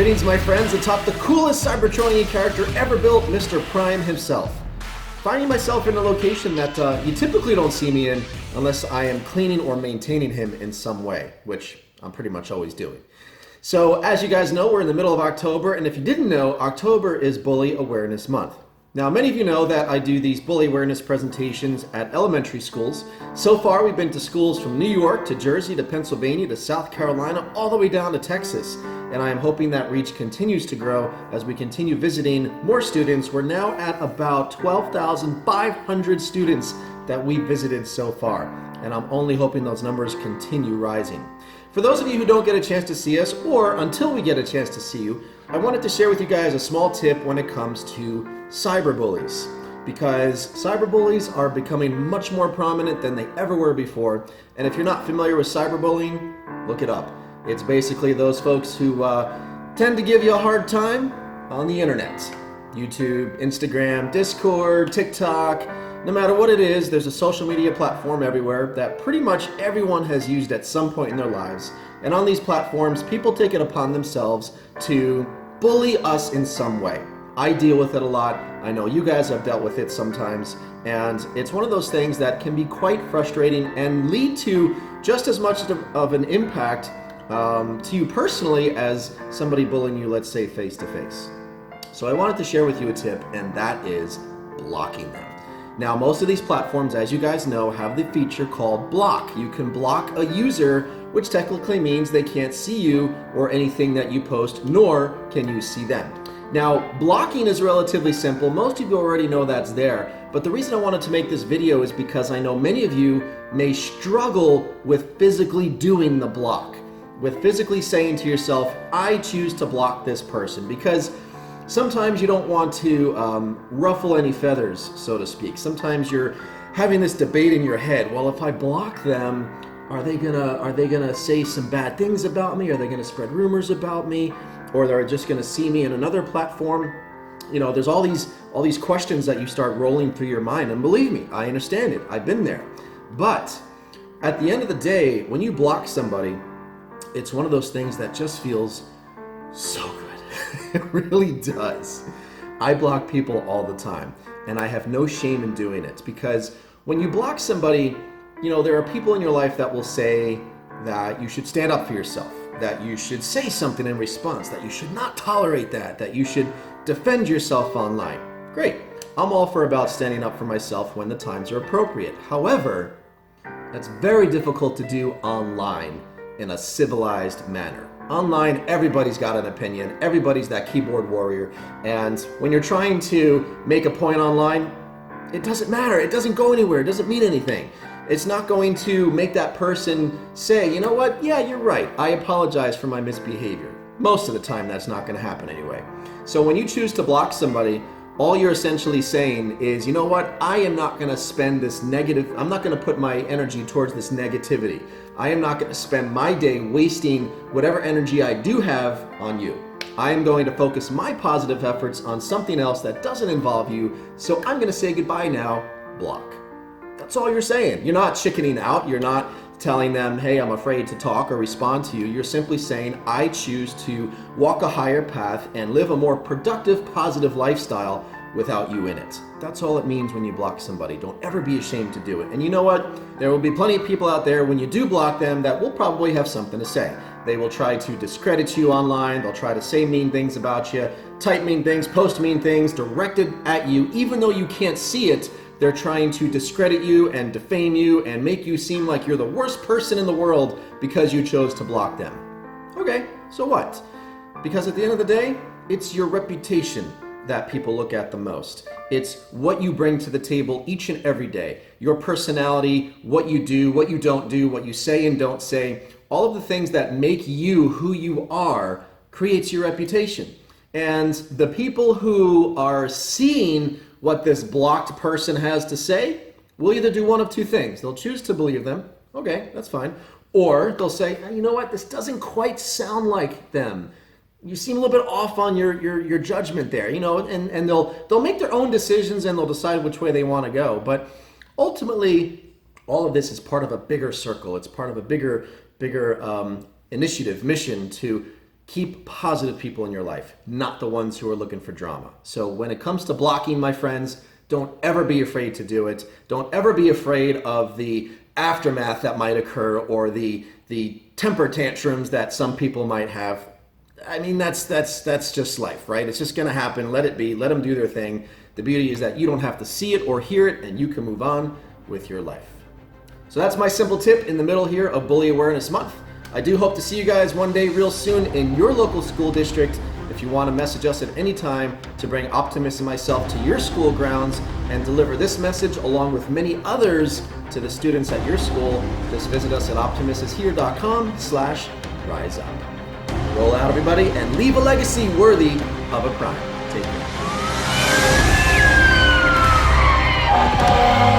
Greetings, my friends, atop the coolest Cybertronian character ever built, Mr. Prime himself. Finding myself in a location that you typically don't see me in unless I am cleaning or maintaining him in some way, which I'm pretty much always doing. So, as you guys know, we're in the middle of October, and if you didn't know, October is Bully Awareness Month. Now, many of you know that I do these bully awareness presentations at elementary schools. So far, we've been to schools from New York to Jersey to Pennsylvania to South Carolina, all the way down to Texas. And I am hoping that reach continues to grow as we continue visiting more students. We're now at about 12,500 students that we've visited so far. And I'm only hoping those numbers continue rising. For those of you who don't get a chance to see us, or until we get a chance to see you, I wanted to share with you guys a small tip when it comes to cyberbullies. Because cyberbullies are becoming much more prominent than they ever were before. And if you're not familiar with cyberbullying, look it up. It's basically those folks who tend to give you a hard time on the internet. YouTube, Instagram, Discord, TikTok, no matter what it is, there's a social media platform everywhere that pretty much everyone has used at some point in their lives. And on these platforms, people take it upon themselves to bully us in some way. I deal with it a lot. I know you guys have dealt with it sometimes. And it's one of those things that can be quite frustrating and lead to just as much of an impact to you personally as somebody bullying you, let's say, face to face. So I wanted to share with you a tip, and that is blocking them. Now, most of these platforms, as you guys know, have the feature called block. You can block a user, which technically means they can't see you or anything that you post, nor can you see them. Now, blocking is relatively simple. Most of you already know that's there, but the reason I wanted to make this video is because I know many of you may struggle with physically doing the block, with physically saying to yourself, I choose to block this person, because sometimes you don't want to ruffle any feathers, so to speak. Sometimes you're having this debate in your head. Well, if I block them, are they gonna say some bad things about me? Are they gonna spread rumors about me? Or they're just gonna see me in another platform? You know, there's all these questions that you start rolling through your mind. And believe me, I understand it. I've been there. But at the end of the day, when you block somebody, it's one of those things that just feels so good. It really does. I block people all the time, and I have no shame in doing it, because when you block somebody, you know, there are people in your life that will say that you should stand up for yourself, that you should say something in response, that you should not tolerate that you should defend yourself online. Great. I'm all for about standing up for myself when the times are appropriate. However, that's very difficult to do online in a civilized manner. Online, everybody's got an opinion. Everybody's that keyboard warrior. And when you're trying to make a point online, it doesn't matter. It doesn't go anywhere. It doesn't mean anything. It's not going to make that person say, you know what? Yeah, you're right. I apologize for my misbehavior. Most of the time, that's not going to happen anyway. So when you choose to block somebody, all you're essentially saying is, you know what? I am not going to spend this negative, I'm not going to put my energy towards this negativity. I am not going to spend my day wasting whatever energy I do have on you. I am going to focus my positive efforts on something else that doesn't involve you, so I'm going to say goodbye now, block. That's all you're saying. You're not chickening out. You're not telling them, hey, I'm afraid to talk or respond to you. You're simply saying, I choose to walk a higher path and live a more productive, positive lifestyle without you in it. That's all it means when you block somebody. Don't ever be ashamed to do it. And you know what? There will be plenty of people out there when you do block them that will probably have something to say. They will try to discredit you online. They'll try to say mean things about you, type mean things, post mean things directed at you, even though you can't see it. They're trying to discredit you and defame you and make you seem like you're the worst person in the world because you chose to block them. Okay, so what? Because at the end of the day, it's your reputation that people look at the most. It's what you bring to the table each and every day. Your personality, what you do, what you don't do, what you say and don't say, all of the things that make you who you are creates your reputation. And the people who are seeing what this blocked person has to say will either do one of two things. They'll choose to believe them. Okay, that's fine. Or they'll say, you know what, this doesn't quite sound like them. You seem a little bit off on your judgment there, you know, and they'll make their own decisions and they'll decide which way they want to go. But ultimately, all of this is part of a bigger circle. It's part of a bigger initiative, mission to Keep positive people in your life, not the ones who are looking for drama. So when it comes to blocking, my friends, don't ever be afraid to do it. Don't ever be afraid of the aftermath that might occur or the temper tantrums that some people might have. I mean, that's just life, right? It's just going to happen. Let it be. Let them do their thing. The beauty is that you don't have to see it or hear it, and you can move on with your life. So that's my simple tip in the middle here of Bully Awareness Month. I do hope to see you guys one day real soon in your local school district. If you want to message us at any time to bring Optimus and myself to your school grounds and deliver this message along with many others to the students at your school, just visit us at optimusishere.com/riseup. Roll out, everybody, and leave a legacy worthy of a prime. Take care.